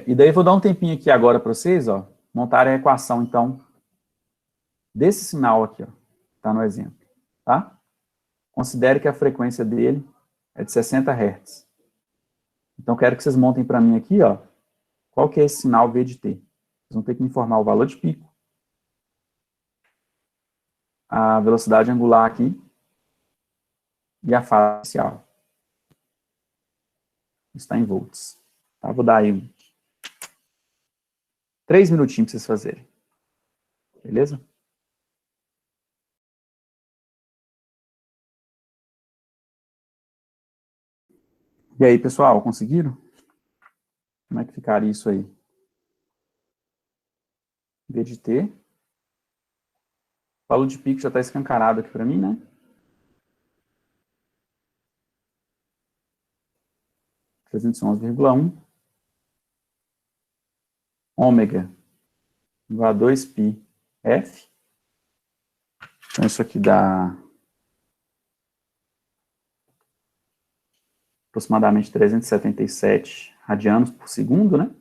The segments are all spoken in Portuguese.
E daí vou dar um tempinho aqui agora para vocês, ó, montarem a equação, então, desse sinal aqui, ó, tá no exemplo, tá? Considere que a frequência dele é de 60 Hz. Então, quero que vocês montem para mim aqui, ó, qual que é esse sinal V de T. Vocês vão ter que me informar o valor de pico, a velocidade angular aqui e a fase inicial. Está em volts. Tá? Vou dar aí 3 minutinhos para vocês fazerem. Beleza? E aí, pessoal, conseguiram? Como é que ficaria isso aí? V de T. O valor de pico já está escancarado aqui para mim, né? 311,1. Ômega igual a 2π F. Então, isso aqui dá aproximadamente 377 radianos por segundo, né?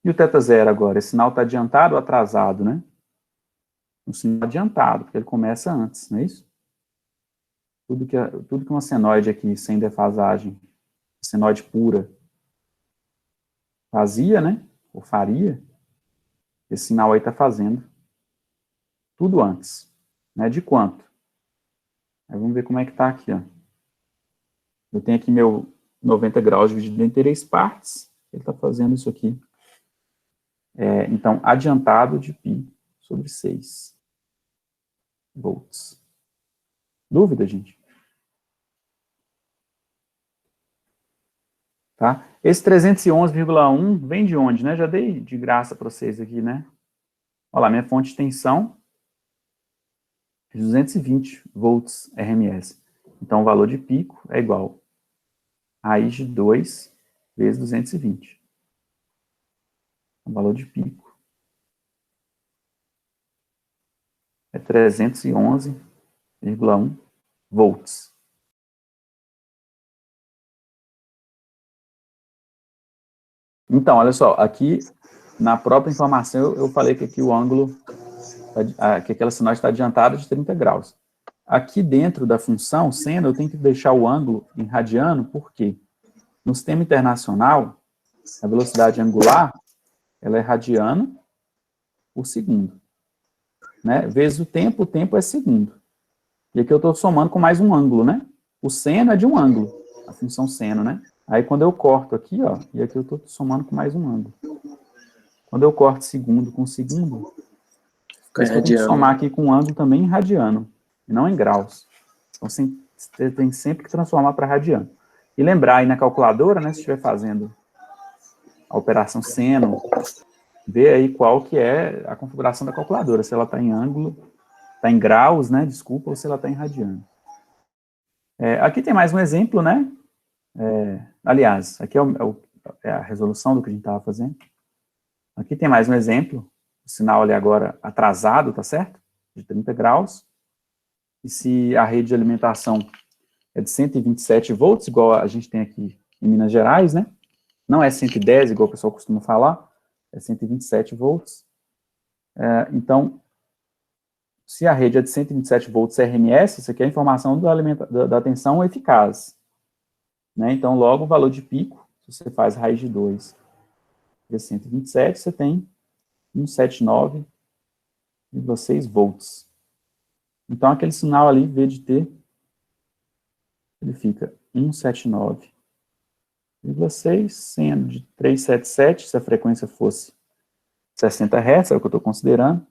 E o θ0 agora? Esse sinal está adiantado ou atrasado, né? Um sinal adiantado, porque ele começa antes, não é isso? Tudo que uma senoide aqui, sem defasagem, senoide pura, fazia, né? Ou faria, esse sinal aí está fazendo tudo antes. Né? De quanto? Aí vamos ver como é que está aqui, ó. Eu tenho aqui meu 90 graus dividido em 3 partes. Ele está fazendo isso aqui. Então, adiantado de π sobre 6 volts. Dúvida, gente? Tá? Esse 311,1 vem de onde, né? Já dei de graça para vocês aqui, né? Olha lá, minha fonte de tensão é 220 volts RMS. Então, o valor de pico é igual a raiz de 2 vezes 220. O valor de pico é 311,1 volts. Então, olha só, aqui na própria informação eu falei que aqui o ângulo, que aquela sinal está adiantada de 30 graus. Aqui dentro da função seno, eu tenho que deixar o ângulo em radiano, porque no sistema internacional, a velocidade angular, ela é radiano por segundo. Né? Vezes o tempo é segundo. E aqui eu estou somando com mais um ângulo, né? O seno é de um ângulo, a função seno, né? Aí quando eu corto aqui, ó, e aqui eu estou somando com mais um ângulo. Quando eu corto segundo com segundo, eu tenho que somar aqui com um ângulo também em radiano, e não em graus. Então você tem sempre que transformar para radiano. E lembrar aí na calculadora, né, se estiver fazendo a operação seno, ver aí qual que é a configuração da calculadora, se ela está em ângulo, está em graus, né, desculpa, ou se ela está em radiano. Aqui tem mais um exemplo, né, aliás, aqui é a resolução do que a gente estava fazendo. Aqui tem mais um exemplo, o sinal ali agora atrasado, tá certo? De 30 graus. E se a rede de alimentação é de 127 volts, igual a gente tem aqui em Minas Gerais, né? Não é 110, igual o pessoal costuma falar, é 127 volts. Então, se a rede é de 127 volts RMS, isso aqui é a informação da tensão eficaz. Né? Então, logo, o valor de pico, se você faz raiz de 2 vezes 127, você tem 179,6 volts. Então, aquele sinal ali, V de T, ele fica 179,6, seno de 377, se a frequência fosse 60 Hz, é o que eu estou considerando.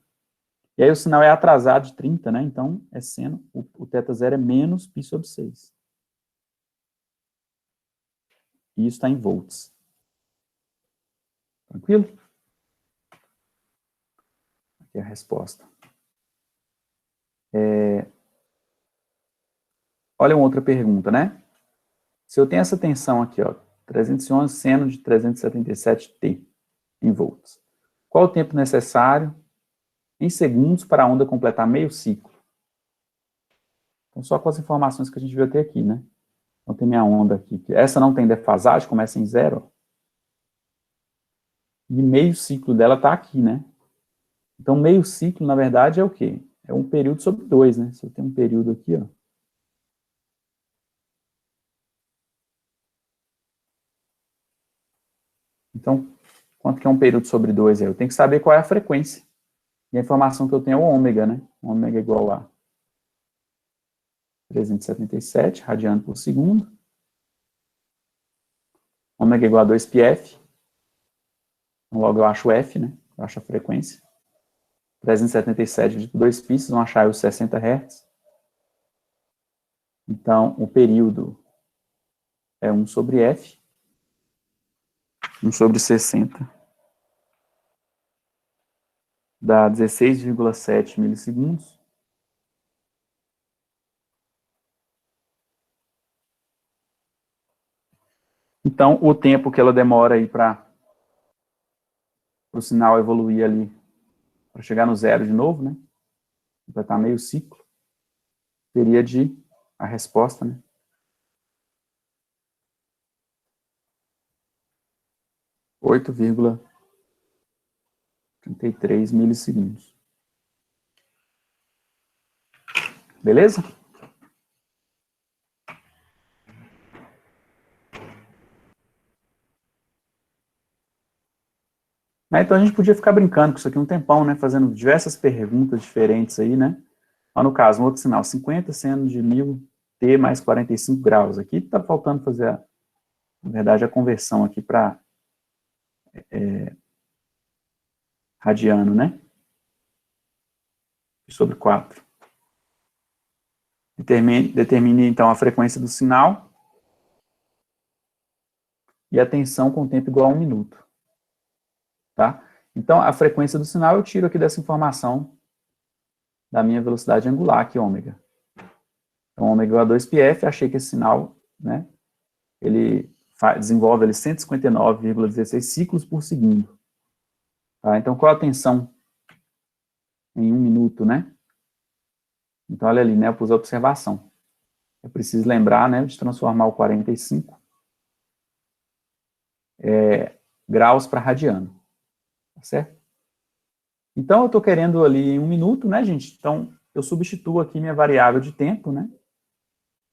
E aí o sinal é atrasado de 30, né? Então, é seno, o θ0 é menos π sobre 6. E isso está em volts. Tranquilo? Aqui é a resposta. Olha uma outra pergunta, né? Se eu tenho essa tensão aqui, ó, 311 seno de 377 T em volts, qual o tempo necessário em segundos para a onda completar meio ciclo. Então, só com as informações que a gente viu até aqui, né? Então, tem minha onda aqui. Essa não tem defasagem, começa em 0. E meio ciclo dela está aqui, né? Então, meio ciclo, na verdade, é o quê? É um período sobre 2, né? Se eu tenho um período aqui, ó. Então, quanto que é um período sobre 2? Eu tenho que saber qual é a frequência. E a informação que eu tenho é o ômega, né? Ômega é igual a 377 radiano por segundo. Ômega é igual a 2πf. Então, logo eu acho F, né? Eu acho a frequência. 377 dividido por 2π, vocês vão achar os 60 Hz. Então, o período é 1 sobre F. 1 sobre 60. Dá 16,7 milissegundos. Então, o tempo que ela demora aí para o sinal evoluir ali, para chegar no zero de novo, né? Completar meio ciclo, teria de a resposta, né? 8,33 milissegundos. Beleza? Então a gente podia ficar brincando com isso aqui um tempão, né? Fazendo diversas perguntas diferentes aí, né? Ó, no caso, um outro sinal, 50 seno de 1000t mais 45 graus. Aqui está faltando fazer, na verdade, a conversão aqui para radiano, né? Sobre 4. Determine, então, a frequência do sinal e a tensão com tempo igual a 1 minuto. Tá? Então, a frequência do sinal eu tiro aqui dessa informação da minha velocidade angular, aqui, ômega. Então, ômega igual a 2πf, achei que esse sinal, né, ele desenvolve 159,16 ciclos por segundo. Tá? Então, qual a tensão em 1 minuto, né? Então, olha ali, né, eu pus a observação. Eu preciso lembrar, né, de transformar o 45 graus para radiano. Tá certo? Então, eu estou querendo ali em 1 minuto, né, gente? Então, eu substituo aqui minha variável de tempo, né?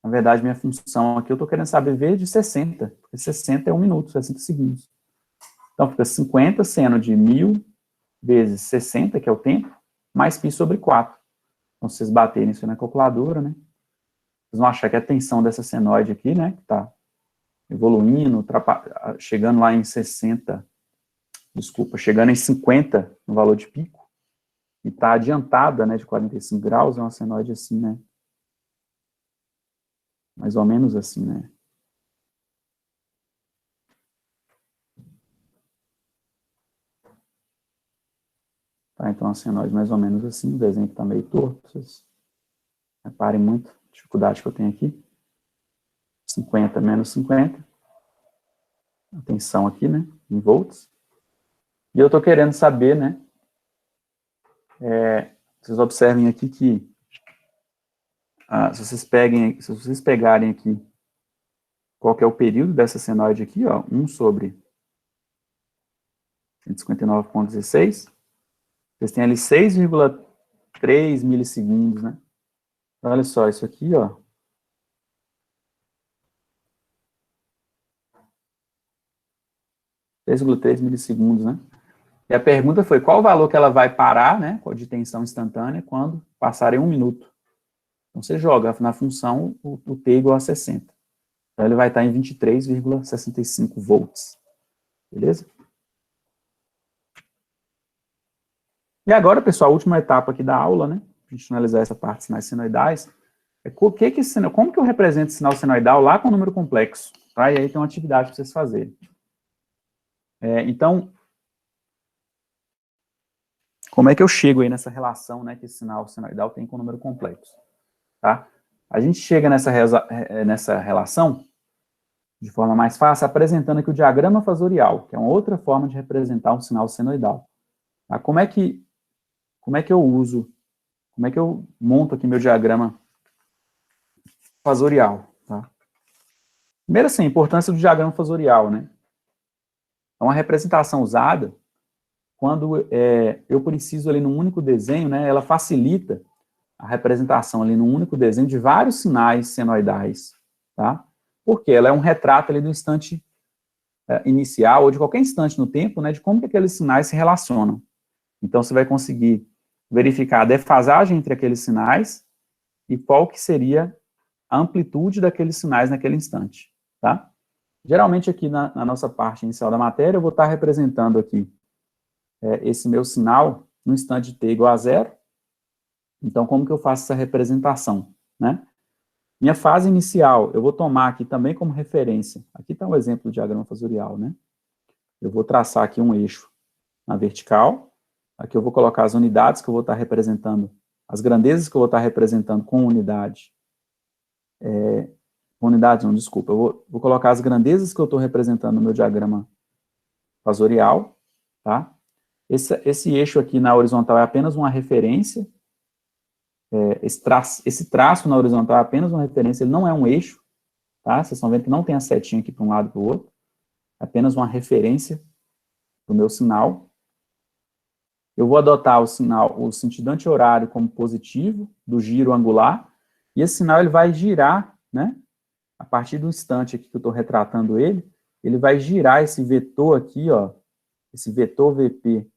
Na verdade, minha função aqui, eu estou querendo saber V de 60, porque 60 é 1 minuto, 60 segundos. Então, fica 50 seno de 1000 vezes 60, que é o tempo, mais π sobre 4. Então, se vocês baterem isso na calculadora, né? Vocês vão achar que a tensão dessa senoide aqui, né, que está evoluindo, chegando lá em 60, desculpa, chegando em 50 no valor de pico, e está adiantada, né, de 45 graus, é uma senoide assim, né? Mais ou menos assim, né? Tá, então a senoide mais ou menos assim, o desenho está meio torto, vocês reparem muito a dificuldade que eu tenho aqui. 50 menos 50. A tensão aqui, né, em volts. E eu estou querendo saber, né, vocês observem aqui que, se vocês pegarem aqui, qual que é o período dessa senoide aqui, ó, 1 sobre 159,16, vocês têm ali 6,3 milissegundos, né? Então, olha só, isso aqui, ó, 6,3 milissegundos, né? E a pergunta foi, qual o valor que ela vai parar, né, de tensão instantânea, quando passar em 1 minuto? Então, você joga na função o T igual a 60. Então, ele vai estar em 23,65 volts. Beleza? E agora, pessoal, a última etapa aqui da aula, né, para a gente finalizar essa parte de sinais senoidais, é como que eu represento sinal senoidal lá com o número complexo? Tá? E aí tem uma atividade para vocês fazerem. Então, como é que eu chego aí nessa relação, né, que esse sinal senoidal tem com o número complexo? Tá? A gente chega nessa relação de forma mais fácil, apresentando aqui o diagrama fasorial, que é uma outra forma de representar um sinal senoidal. Tá? Como é que como é que eu uso, como é que eu monto aqui meu diagrama fasorial, tá? Primeiro, assim, a importância do diagrama fasorial, né? É uma representação usada quando eu preciso ali num único desenho, né? Ela facilita a representação ali num único desenho de vários sinais senoidais, tá? Porque ela é um retrato ali do instante inicial ou de qualquer instante no tempo, né? De como que aqueles sinais se relacionam. Então, você vai conseguir verificar a defasagem entre aqueles sinais e qual que seria a amplitude daqueles sinais naquele instante, tá? Geralmente aqui na nossa parte inicial da matéria, eu vou estar representando aqui esse meu sinal no instante t igual a zero. Então, como que eu faço essa representação, né? Minha fase inicial, eu vou tomar aqui também como referência. Aqui está um exemplo do diagrama fasorial, né? Eu vou traçar aqui um eixo na vertical. Aqui eu vou colocar as unidades que eu vou estar representando, as grandezas que eu vou estar representando com unidade. Unidade não, desculpa. Eu vou colocar as grandezas que eu estou representando no meu diagrama fasorial, tá? Esse eixo aqui na horizontal é apenas uma referência. Esse traço na horizontal é apenas uma referência, ele não é um eixo, tá? Vocês estão vendo que não tem a setinha aqui para um lado e para o outro. É apenas uma referência do meu sinal. Eu vou adotar o sentido anti-horário como positivo, do giro angular, e esse sinal ele vai girar, né? A partir do instante aqui que eu estou retratando ele vai girar esse vetor aqui, ó, esse vetor VP,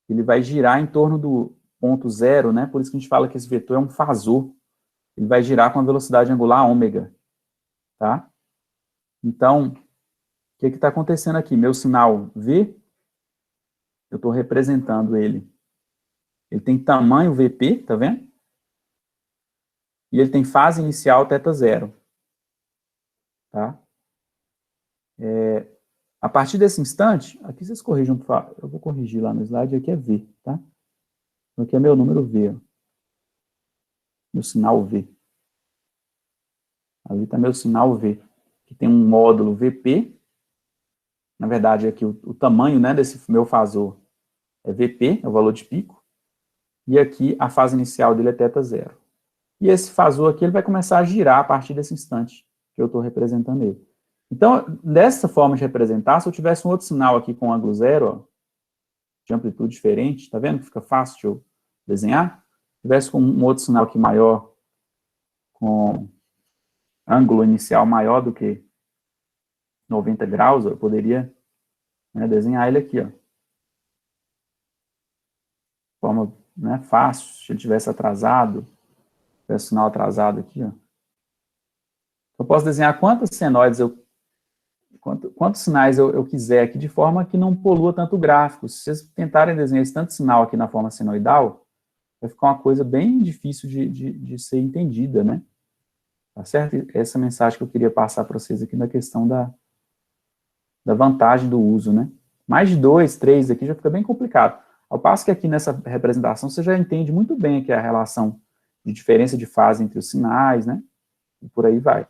ele vai girar em torno do ponto zero, né? Por isso que a gente fala que esse vetor é um fasor. Ele vai girar com a velocidade angular ômega, tá? Então, o que está acontecendo aqui? Meu sinal V, eu estou representando ele. Ele tem tamanho VP, tá vendo? E ele tem fase inicial θ zero, tá? A partir desse instante, aqui vocês corrijam, por favor. Eu vou corrigir lá no slide, aqui é V, tá? Então, aqui é meu número V, ó. Meu sinal V. Ali está meu sinal V, que tem um módulo VP. Na verdade, aqui o tamanho, né, desse meu fasor é VP, é o valor de pico. E aqui a fase inicial dele é θ zero. E esse fasor aqui ele vai começar a girar a partir desse instante que eu estou representando ele. Então, dessa forma de representar, se eu tivesse um outro sinal aqui com ângulo zero, ó, de amplitude diferente, tá vendo que fica fácil de eu desenhar? Se tivesse com um outro sinal aqui maior, com ângulo inicial maior do que 90 graus, eu poderia, né, desenhar ele aqui, ó. De forma, né, fácil, se ele tivesse atrasado, tivesse sinal atrasado aqui, ó. Eu posso desenhar quantas senoides quantos sinais eu quiser aqui, de forma que não polua tanto o gráfico. Se vocês tentarem desenhar esse tanto sinal aqui na forma senoidal, vai ficar uma coisa bem difícil de ser entendida, né? Tá certo? Essa mensagem que eu queria passar para vocês aqui na questão da vantagem do uso, né? Mais de 2, 3 aqui já fica bem complicado. Ao passo que aqui nessa representação você já entende muito bem aqui a relação de diferença de fase entre os sinais, né? E por aí vai.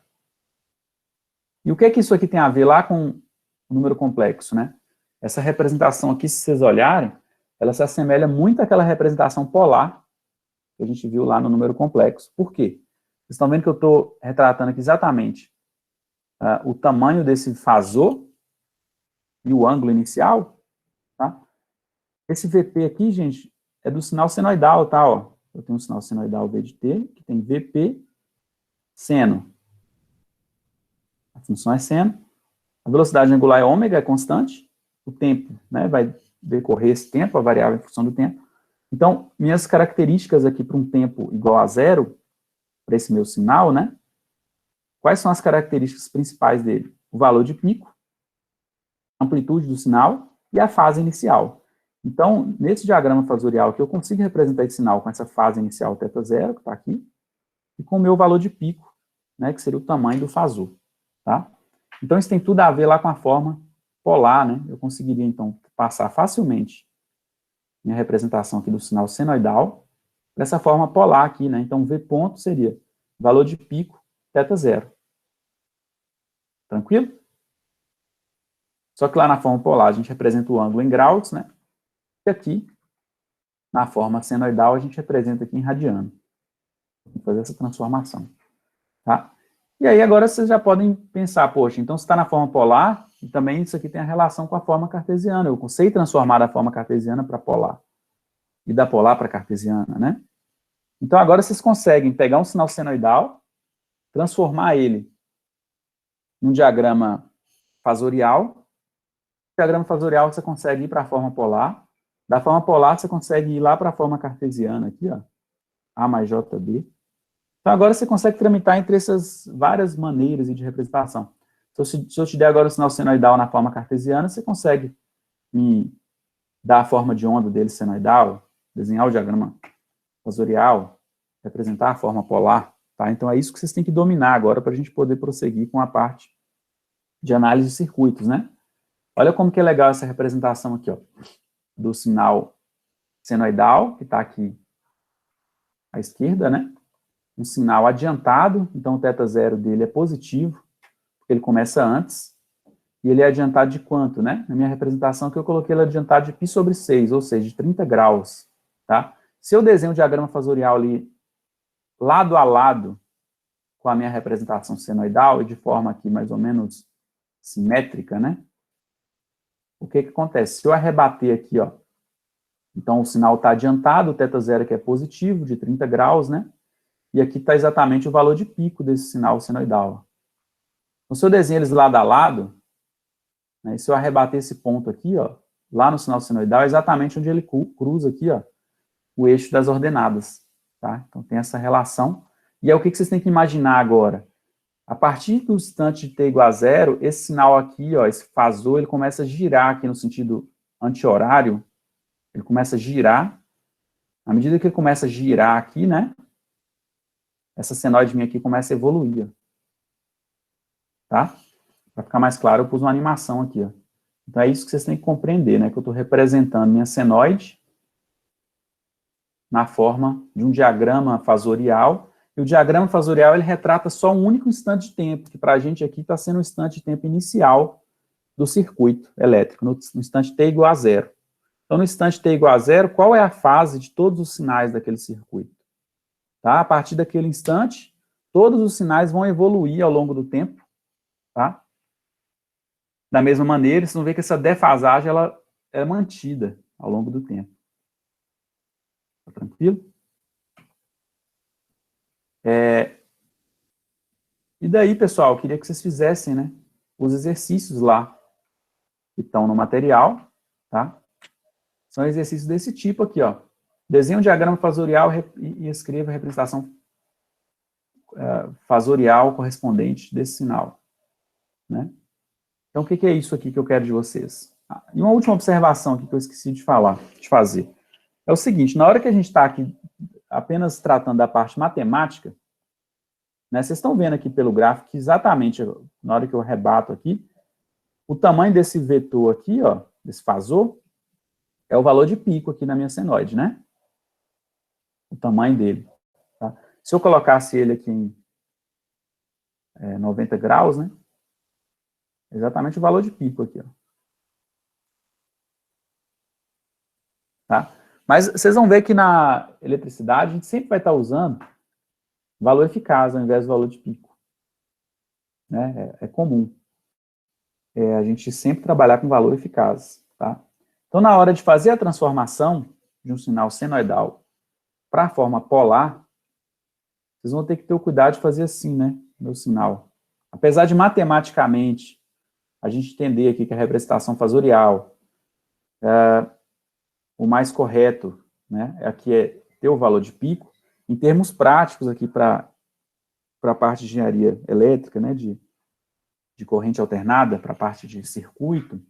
E o que é que isso aqui tem a ver lá com o número complexo, né? Essa representação aqui, se vocês olharem, ela se assemelha muito àquela representação polar que a gente viu lá no número complexo. Por quê? Vocês estão vendo que eu estou retratando aqui exatamente o tamanho desse fasor e o ângulo inicial, tá? Esse VP aqui, gente, é do sinal senoidal, tá? Ó. Eu tenho um sinal senoidal V de T, que tem VP seno. A função é seno. A velocidade angular é ômega, é constante. O tempo, né, vai decorrer esse tempo, a variável em função do tempo. Então, minhas características aqui para um tempo igual a zero, para esse meu sinal, né? Quais são as características principais dele? O valor de pico, a amplitude do sinal e a fase inicial. Então, nesse diagrama fasorial aqui, eu consigo representar esse sinal com essa fase inicial θ zero, que está aqui, e com o meu valor de pico, né, que seria o tamanho do fasor, tá? Então, isso tem tudo a ver lá com a forma polar, né? Eu conseguiria, então, passar facilmente minha representação aqui do sinal senoidal dessa forma polar aqui, né? Então, V ponto seria valor de pico θ zero. Tranquilo? Só que lá na forma polar a gente representa o ângulo em graus, né? E aqui Na forma senoidal, a gente representa aqui em radiano. Vou fazer essa transformação. Tá? E aí, agora vocês já podem pensar, poxa, então se está na forma polar, e também isso aqui tem a relação com a forma cartesiana. Eu consigo transformar da forma cartesiana para polar. E da polar para cartesiana, né? Então, agora vocês conseguem pegar um sinal senoidal, transformar ele num diagrama fasorial. O diagrama fasorial você consegue ir para a forma polar. Da forma polar, você consegue ir lá para a forma cartesiana, aqui, ó, A mais JB. Então, agora você consegue tramitar entre essas várias maneiras de representação. Se eu te der agora o sinal senoidal na forma cartesiana, você consegue me dar a forma de onda dele senoidal, desenhar o diagrama fasorial, representar a forma polar. Tá? Então, é isso que vocês têm que dominar agora para a gente poder prosseguir com a parte de análise de circuitos, né? Olha como que é legal essa representação aqui, ó, do sinal senoidal, que está aqui à esquerda, né? Um sinal adiantado, então o θ0 dele é positivo, porque ele começa antes, e ele é adiantado de quanto, né? Na minha representação que eu coloquei ele adiantado de π sobre 6, ou seja, de 30 graus, tá? Se eu desenho o diagrama fasorial ali, lado a lado, com a minha representação senoidal, e de forma aqui mais ou menos simétrica, né? O que que acontece? Se eu arrebater aqui, ó, então o sinal está adiantado, o θ0 que é positivo, de 30 graus, né? E aqui está exatamente o valor de pico desse sinal senoidal. Então, se eu desenho eles lado a lado, né, e se eu arrebater esse ponto aqui, ó, lá no sinal senoidal, é exatamente onde ele cruza aqui, ó, o eixo das ordenadas. Tá? Então, tem essa relação. E é o que vocês têm que imaginar agora. A partir do instante de t igual a zero, esse sinal aqui, ó, esse fasor, ele começa a girar aqui no sentido anti-horário. Ele começa a girar. À medida que ele começa a girar aqui, né, essa senoide minha aqui começa a evoluir. Tá? Para ficar mais claro, eu pus uma animação aqui. Ó. Então, é isso que vocês têm que compreender, né? Que eu estou representando minha senoide na forma de um diagrama fasorial. E o diagrama fasorial, ele retrata só um único instante de tempo, que para a gente aqui está sendo o instante de tempo inicial do circuito elétrico, no instante t igual a zero. Então, no instante t igual a zero, qual é a fase de todos os sinais daquele circuito? Tá? A partir daquele instante, todos os sinais vão evoluir ao longo do tempo, tá? Da mesma maneira, vocês vão ver que essa defasagem ela é mantida ao longo do tempo. Tá tranquilo? E daí, pessoal, eu queria que vocês fizessem, né, os exercícios lá que estão no material, tá? São exercícios desse tipo aqui, ó. Desenhe um diagrama fasorial e escreva a representação fasorial correspondente desse sinal, né? Então, o que é isso aqui que eu quero de vocês? E uma última observação aqui que eu esqueci de fazer. É o seguinte, na hora que a gente está aqui apenas tratando da parte matemática, né, vocês estão vendo aqui pelo gráfico que exatamente na hora que eu rebato aqui, o tamanho desse vetor aqui, ó, desse fasor, é o valor de pico aqui na minha senoide, né? O tamanho dele. Tá? Se eu colocasse ele aqui em 90 graus, né? É exatamente o valor de pico aqui, ó. Tá? Mas vocês vão ver que na eletricidade a gente sempre vai estar usando valor eficaz ao invés do valor de pico. Né? É comum. A gente sempre trabalhar com valor eficaz. Tá? Então, na hora de fazer a transformação de um sinal senoidal para a forma polar, vocês vão ter que ter o cuidado de fazer assim, né? Meu sinal. Apesar de matematicamente a gente entender aqui que a representação fasorial o mais correto, né? Aqui é ter o valor de pico. Em termos práticos aqui para a parte de engenharia elétrica, né? De corrente alternada, para a parte de circuito,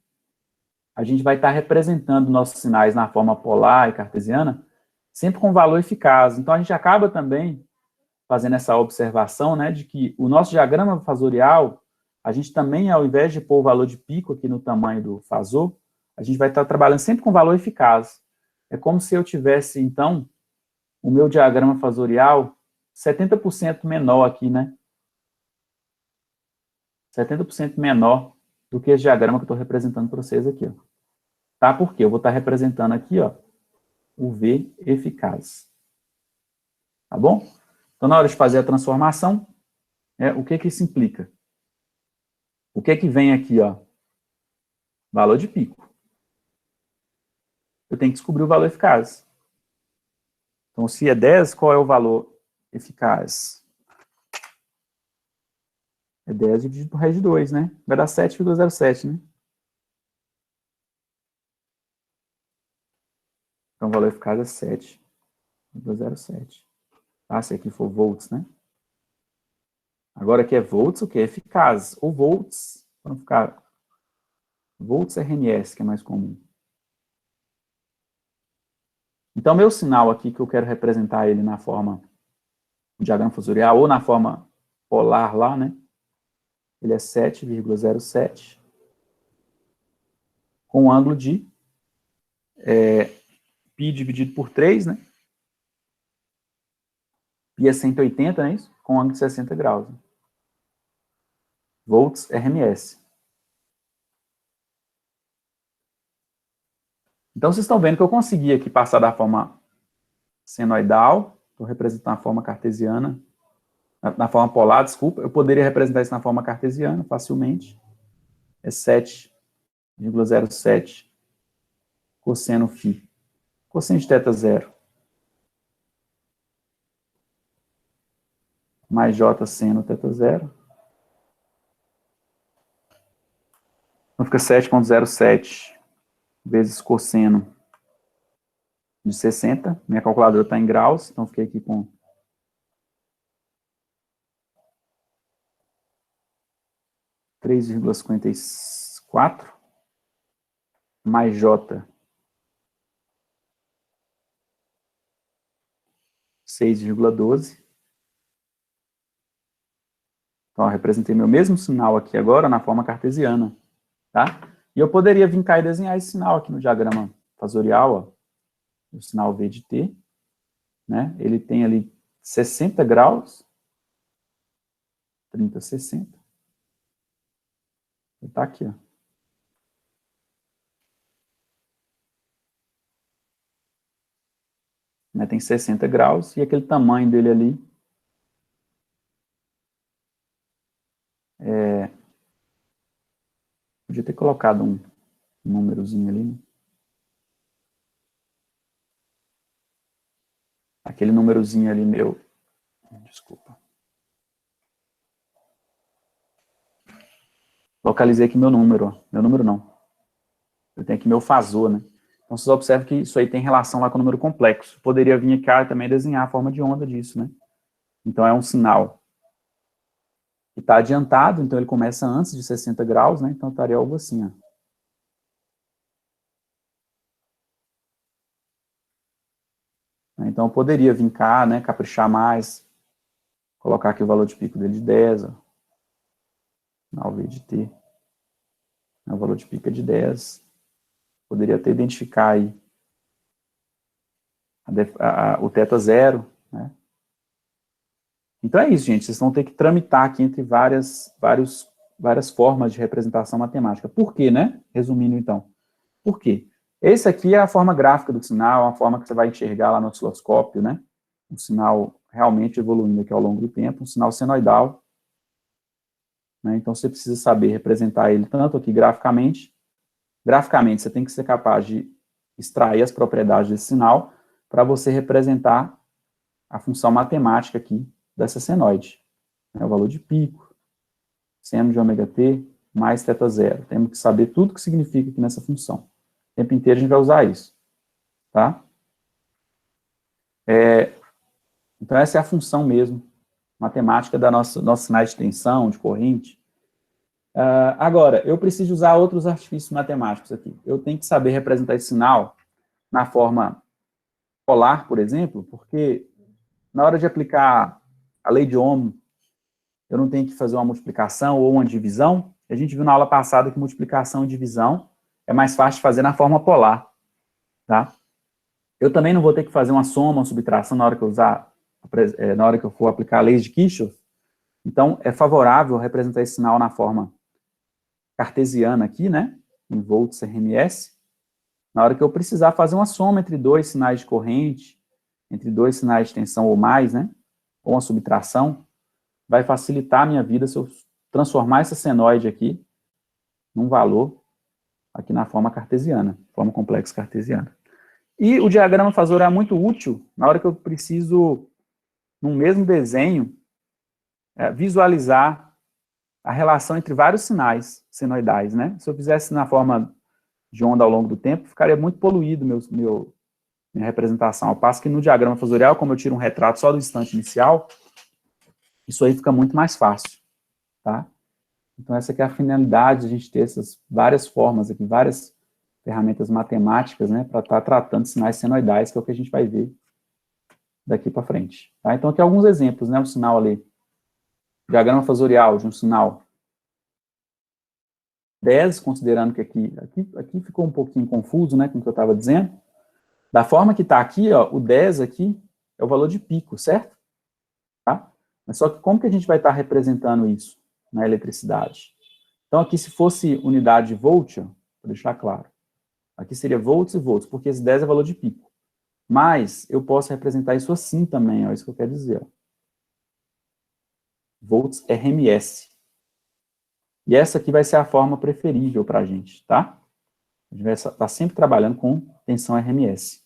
a gente vai estar representando nossos sinais na forma polar e cartesiana sempre com valor eficaz. Então, a gente acaba também fazendo essa observação, né, de que o nosso diagrama fasorial, a gente também, ao invés de pôr o valor de pico aqui no tamanho do fasor, a gente vai estar trabalhando sempre com valor eficaz. É como se eu tivesse, então, o meu diagrama fasorial 70% menor aqui, né? 70% menor do que esse diagrama que eu estou representando para vocês aqui, ó. Tá? Por quê? Eu vou estar representando aqui, ó, o V eficaz. Tá bom? Então, na hora de fazer a transformação, o que isso implica? O que vem aqui, ó? Valor de pico. Eu tenho que descobrir o valor eficaz. Então, se é 10, qual é o valor eficaz? É 10 dividido por raiz de 2, né? Vai dar 7,07, né? Então, o valor eficaz é 7,07. Tá? Se aqui for volts, né? Agora aqui é volts, o que é eficaz? Ou volts, para não ficar... Volts RMS, que é mais comum. Então, meu sinal aqui, que eu quero representar ele na forma do diagrama fusorial, ou na forma polar lá, né? Ele é 7,07, com um ângulo de π dividido por 3, né? Π é 180, não é isso? Com um ângulo de 60 graus. Né? Volts RMS. Então, vocês estão vendo que eu consegui aqui passar da forma senoidal, estou representando a forma cartesiana, na forma polar, desculpa, eu poderia representar isso na forma cartesiana facilmente. É 7,07 cosseno φ. Cosseno de θ zero. Mais j seno θ zero. Então fica 7,07 vezes cosseno de 60. Minha calculadora está em graus, então fiquei aqui com 3,54 mais j 6,12. Então, eu representei meu mesmo sinal aqui agora na forma cartesiana, tá? E eu poderia vir cá e desenhar esse sinal aqui no diagrama fasorial, ó, o sinal V de T, né? Ele tem ali 60 graus, 30, 60. Ele tá aqui, ó. Né, tem 60 graus, e aquele tamanho dele ali podia ter colocado um númerozinho ali, né? Aquele númerozinho ali meu. Desculpa. Localizei aqui meu número, ó. Meu número não. Eu tenho aqui meu fasor, né? Então, vocês observam que isso aí tem relação lá com o número complexo. Poderia vir cá e também desenhar a forma de onda disso, né? Então, é um sinal que está adiantado, então ele começa antes de 60 graus, né? Então, estaria algo assim, ó. Então, eu poderia vir cá, né, caprichar mais, colocar aqui o valor de pico dele de 10, ó. Ao V de T. O valor de pico é de 10. Poderia até identificar aí o θ zero, né? Então é isso, gente. Vocês vão ter que tramitar aqui entre várias formas de representação matemática. Por quê, né? Resumindo, então. Por quê? Esse aqui é a forma gráfica do sinal, a forma que você vai enxergar lá no osciloscópio, né? Um sinal realmente evoluindo aqui ao longo do tempo, um sinal senoidal. Né? Então, você precisa saber representar ele tanto aqui graficamente. Graficamente, você tem que ser capaz de extrair as propriedades desse sinal para você representar a função matemática aqui dessa senoide. Né? O valor de pico, seno de ômega t, mais θ zero. Temos que saber tudo que significa aqui nessa função. O tempo inteiro a gente vai usar isso. Tá? Então, essa é a função mesmo, matemática da nossos sinais de tensão, de corrente. Agora, eu preciso usar outros artifícios matemáticos aqui. Eu tenho que saber representar esse sinal na forma polar, por exemplo, porque na hora de aplicar a lei de Ohm, eu não tenho que fazer uma multiplicação ou uma divisão. A gente viu na aula passada que multiplicação e divisão é mais fácil de fazer na forma polar. Tá? Eu também não vou ter que fazer uma soma, uma subtração na hora que eu na hora que eu for aplicar a lei de Kirchhoff. Então, é favorável representar esse sinal na forma cartesiana aqui, né? Em volts RMS. Na hora que eu precisar fazer uma soma entre dois sinais de corrente, entre dois sinais de tensão ou mais, né, ou uma subtração, vai facilitar a minha vida se eu transformar essa senoide aqui num valor aqui na forma cartesiana, forma complexa cartesiana. E o diagrama fasorial é muito útil na hora que eu preciso, no mesmo desenho, visualizar a relação entre vários sinais senoidais, né? Se eu fizesse na forma de onda ao longo do tempo, ficaria muito poluído minha representação. Ao passo que no diagrama fasorial, como eu tiro um retrato só do instante inicial, isso aí fica muito mais fácil, tá? Então, essa aqui é a finalidade de a gente ter essas várias formas aqui, várias ferramentas matemáticas, né, para estar tratando sinais senoidais, que é o que a gente vai ver daqui para frente. Tá? Então, aqui alguns exemplos, né, um sinal ali, diagrama fasorial de um sinal 10, considerando que aqui ficou um pouquinho confuso, né, com o que eu estava dizendo. Da forma que está aqui, ó, o 10 aqui é o valor de pico, certo? Tá? Mas só que como que a gente vai estar representando isso na eletricidade? Então, aqui, se fosse unidade de volt, ó, vou deixar claro, aqui seria volts e volts, porque esse 10 é valor de pico. Mas eu posso representar isso assim também, ó, isso que eu quero dizer. Ó. Volts RMS. E essa aqui vai ser a forma preferível para a gente, tá? A gente vai estar sempre trabalhando com tensão RMS.